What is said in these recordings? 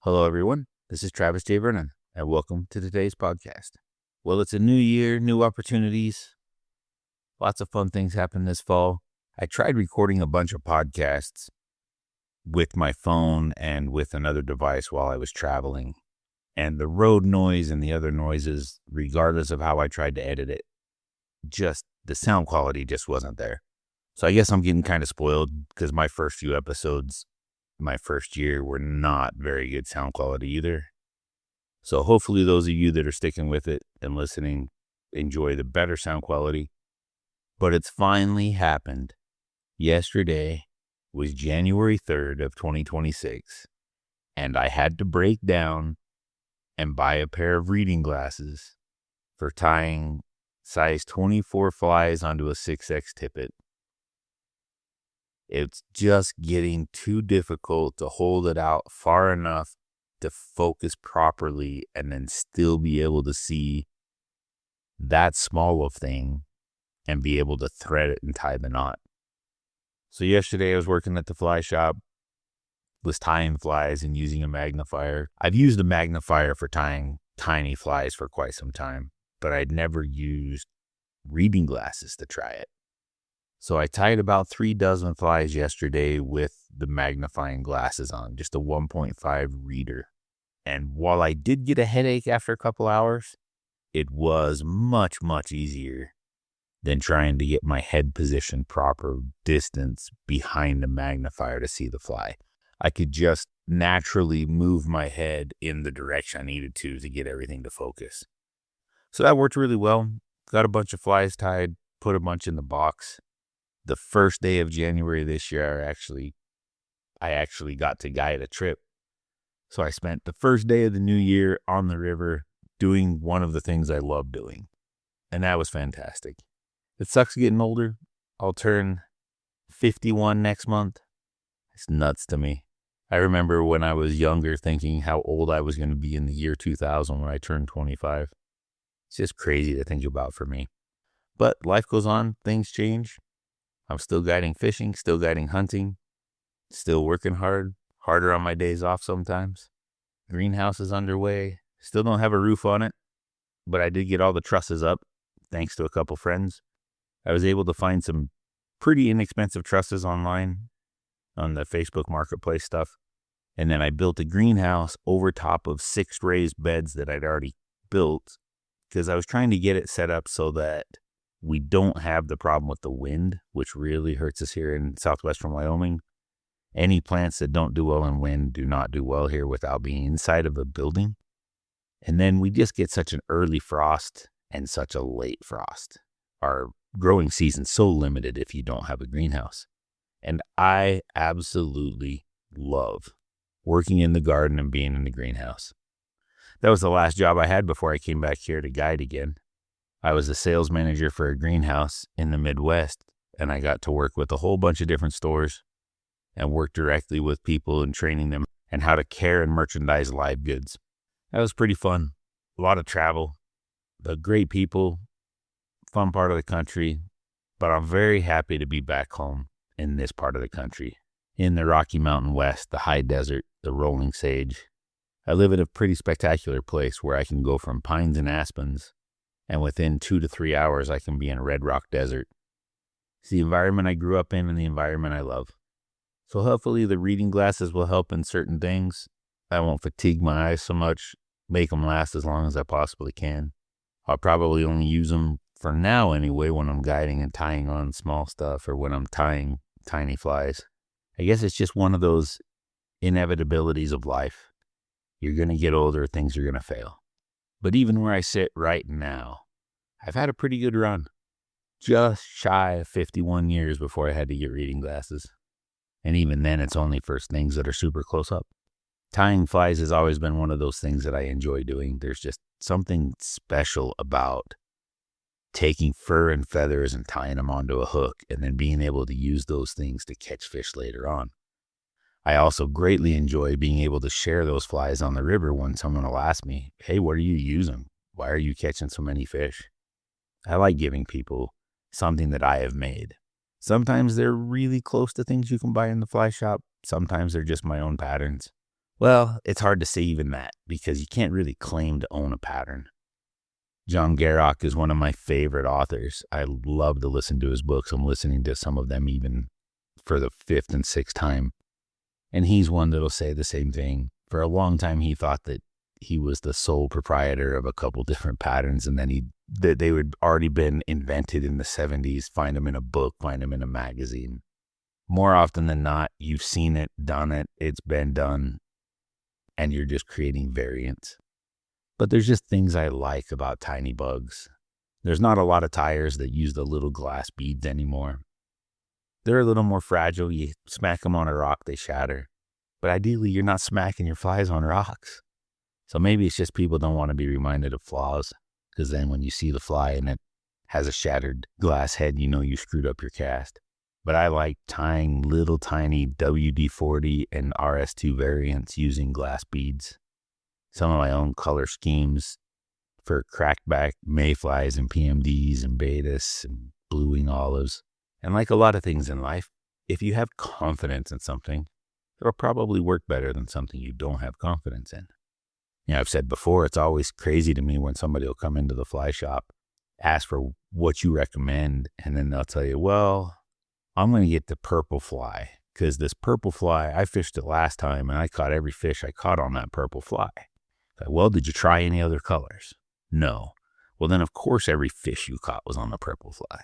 Hello, everyone. This is Travis J. Vernon, and welcome to today's podcast. Well, it's a new year, new opportunities. Lots of fun things happen this fall. I tried recording a bunch of podcasts with my phone and with another device while I was traveling. And the road noise and the other noises, regardless of how I tried to edit it, the sound quality just wasn't there. So I guess I'm getting kind of spoiled because my first few episodes, my first year, were not very good sound quality either. So hopefully those of you that are sticking with it and listening enjoy the better sound quality. But it's finally happened. Yesterday was January 3rd of 2026, and I had to break down and buy a pair of reading glasses for tying size 24 flies onto a 6X tippet. It's just getting too difficult to hold it out far enough to focus properly and then still be able to see that small of thing and be able to thread it and tie the knot. So yesterday I was working at the fly shop, was tying flies and using a magnifier. I've used a magnifier for tying tiny flies for quite some time, but I'd never used reading glasses to try it. So I tied about 3 dozen flies yesterday with the magnifying glasses on, just a 1.5 reader. And while I did get a headache after a couple hours, it was much, much easier than trying to get my head positioned proper distance behind the magnifier to see the fly. I could just naturally move my head in the direction I needed to get everything to focus. So that worked really well. Got a bunch of flies tied, put a bunch in the box. The first day of January this year, I actually got to guide a trip. So I spent the first day of the new year on the river doing one of the things I love doing. And that was fantastic. It sucks getting older. I'll turn 51 next month. It's nuts to me. I remember when I was younger thinking how old I was going to be in the year 2000 when I turned 25. It's just crazy to think about for me. But life goes on. Things change. I'm still guiding fishing, still guiding hunting, still working harder on my days off sometimes. Greenhouse is underway. Still don't have a roof on it, but I did get all the trusses up thanks to a couple friends. I was able to find some pretty inexpensive trusses online on the Facebook Marketplace stuff. And then I built a greenhouse over top of 6 raised beds that I'd already built because I was trying to get it set up so that we don't have the problem with the wind, which really hurts us here in southwestern Wyoming. Any plants that don't do well in wind do not do well here without being inside of a building. And then we just get such an early frost and such a late frost. Our growing season's so limited if you don't have a greenhouse. And I absolutely love working in the garden and being in the greenhouse. That was the last job I had before I came back here to guide again. I was a sales manager for a greenhouse in the Midwest, and I got to work with a whole bunch of different stores and work directly with people and training them and how to care and merchandise live goods. That was pretty fun. A lot of travel, but great people, fun part of the country. But I'm very happy to be back home in this part of the country, in the Rocky Mountain West, the high desert, the rolling sage. I live in a pretty spectacular place where I can go from pines and aspens, and within 2 to 3 hours, I can be in a Red Rock Desert. It's the environment I grew up in and the environment I love. So hopefully the reading glasses will help in certain things. I won't fatigue my eyes so much, make them last as long as I possibly can. I'll probably only use them for now anyway when I'm guiding and tying on small stuff or when I'm tying tiny flies. I guess it's just one of those inevitabilities of life. You're going to get older, things are going to fail. But even where I sit right now, I've had a pretty good run. Just shy of 51 years before I had to get reading glasses. And even then, it's only for things that are super close up. Tying flies has always been one of those things that I enjoy doing. There's just something special about taking fur and feathers and tying them onto a hook and then being able to use those things to catch fish later on. I also greatly enjoy being able to share those flies on the river when someone will ask me, hey, what are you using? Why are you catching so many fish? I like giving people something that I have made. Sometimes they're really close to things you can buy in the fly shop. Sometimes they're just my own patterns. Well, it's hard to say even that because you can't really claim to own a pattern. John Gierach is one of my favorite authors. I love to listen to his books. I'm listening to some of them even for the 5th and 6th time. And he's one that'll say the same thing. For a long time, he thought that he was the sole proprietor of a couple different patterns, and then they would already been invented in the 70s. Find them in a book, find them in a magazine. More often than not, you've seen it, done it, it's been done, and you're just creating variants. But there's just things I like about tiny bugs. There's not a lot of tires that use the little glass beads anymore. They're a little more fragile. You smack them on a rock, they shatter. But ideally, you're not smacking your flies on rocks. So maybe it's just people don't want to be reminded of flaws, because then when you see the fly and it has a shattered glass head, you know you screwed up your cast. But I like tying little tiny WD-40 and RS2 variants using glass beads. Some of my own color schemes for crackback mayflies and PMDs and betas and blue-wing olives. And like a lot of things in life, if you have confidence in something, it'll probably work better than something you don't have confidence in. I've said before, it's always crazy to me when somebody will come into the fly shop, ask for what you recommend, and then they'll tell you, well, I'm going to get the purple fly because this purple fly, I fished it last time and I caught every fish I caught on that purple fly. Like, well, did you try any other colors? No. Well, then of course every fish you caught was on the purple fly.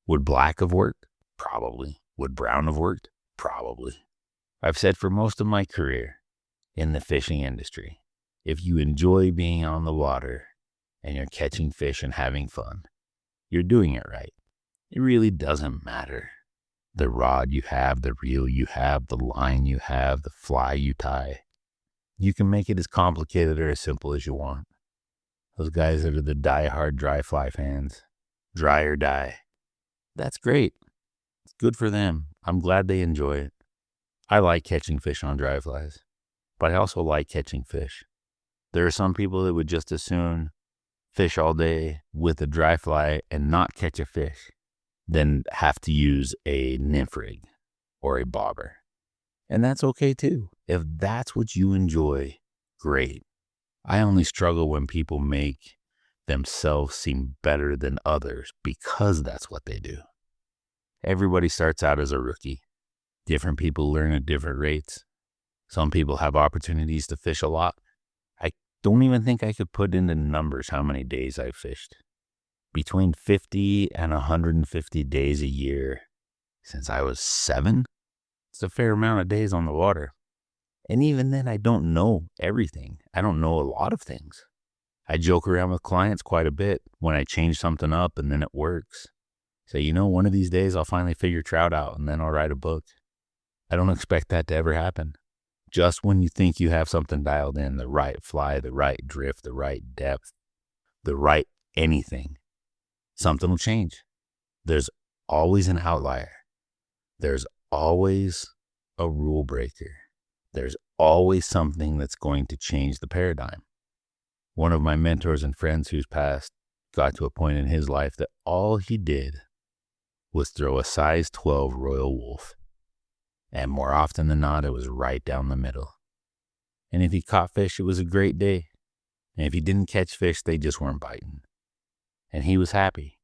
Would black have worked? Probably. Would brown have worked? Probably. I've said for most of my career in the fishing industry, if you enjoy being on the water and you're catching fish and having fun, you're doing it right. It really doesn't matter the rod you have, the reel you have, the line you have, the fly you tie. You can make it as complicated or as simple as you want. Those guys that are the die-hard dry fly fans, dry or die, that's great. It's good for them. I'm glad they enjoy it. I like catching fish on dry flies, but I also like catching fish. There are some people that would just as soon fish all day with a dry fly and not catch a fish than have to use a nymph rig or a bobber. And that's okay too. If that's what you enjoy, great. I only struggle when people make themselves seem better than others because that's what they do. Everybody starts out as a rookie. Different people learn at different rates. Some people have opportunities to fish a lot. I don't even think I could put into numbers how many days I've fished. Between 50 and 150 days a year since I was 7. It's a fair amount of days on the water. And even then, I don't know everything. I don't know a lot of things. I joke around with clients quite a bit when I change something up and then it works. Say, one of these days I'll finally figure trout out and then I'll write a book. I don't expect that to ever happen. Just when you think you have something dialed in, the right fly, the right drift, the right depth, the right anything, something will change. There's always an outlier. There's always a rule breaker. There's always something that's going to change the paradigm. One of my mentors and friends who's passed got to a point in his life that all he did was throw a size 12 Royal Wolf. And more often than not, it was right down the middle. And if he caught fish, it was a great day. And if he didn't catch fish, they just weren't biting. And he was happy.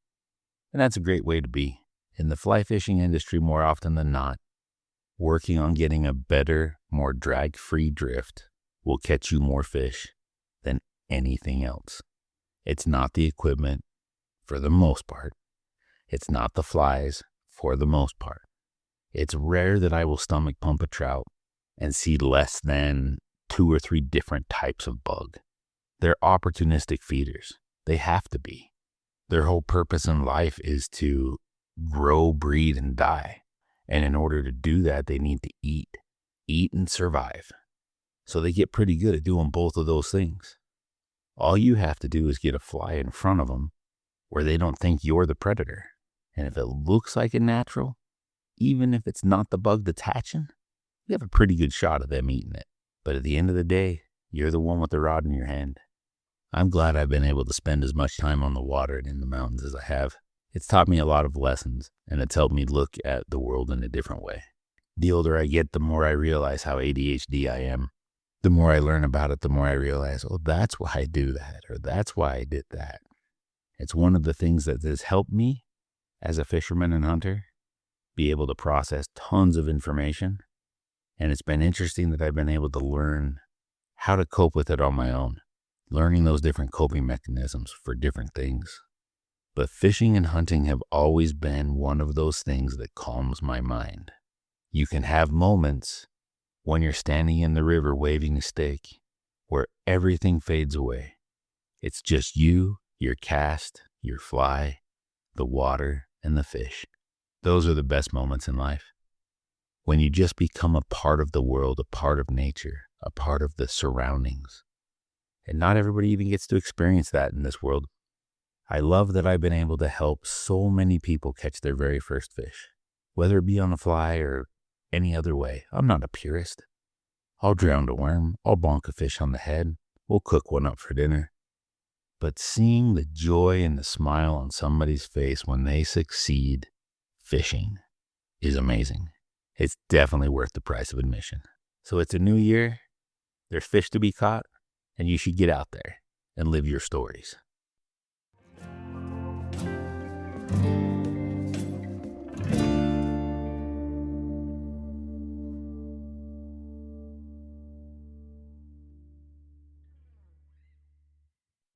And that's a great way to be. In the fly fishing industry, more often than not, working on getting a better, more drag-free drift will catch you more fish than anything else. It's not the equipment, for the most part. It's not the flies, for the most part. It's rare that I will stomach pump a trout and see less than 2 or 3 different types of bug. They're opportunistic feeders. They have to be. Their whole purpose in life is to grow, breed, and die. And in order to do that, they need to eat and survive. So they get pretty good at doing both of those things. All you have to do is get a fly in front of them where they don't think you're the predator. And if it looks like a natural, even if it's not the bug that's hatching, you have a pretty good shot of them eating it. But at the end of the day, you're the one with the rod in your hand. I'm glad I've been able to spend as much time on the water and in the mountains as I have. It's taught me a lot of lessons, and it's helped me look at the world in a different way. The older I get, the more I realize how ADHD I am. The more I learn about it, the more I realize, oh, that's why I do that, or that's why I did that. It's one of the things that has helped me as a fisherman and hunter be able to process tons of information. And it's been interesting that I've been able to learn how to cope with it on my own, learning those different coping mechanisms for different things. But fishing and hunting have always been one of those things that calms my mind. You can have moments when you're standing in the river waving a stake where everything fades away. It's just you, your cast, your fly, the water, and the fish. Those are the best moments in life. When you just become a part of the world, a part of nature, a part of the surroundings. And not everybody even gets to experience that in this world. I love that I've been able to help so many people catch their very first fish, whether it be on a fly or any other way. I'm not a purist. I'll drown a worm, I'll bonk a fish on the head, we'll cook one up for dinner. But seeing the joy and the smile on somebody's face when they succeed fishing is amazing. It's definitely worth the price of admission. So it's a new year, there's fish to be caught, and you should get out there and live your stories.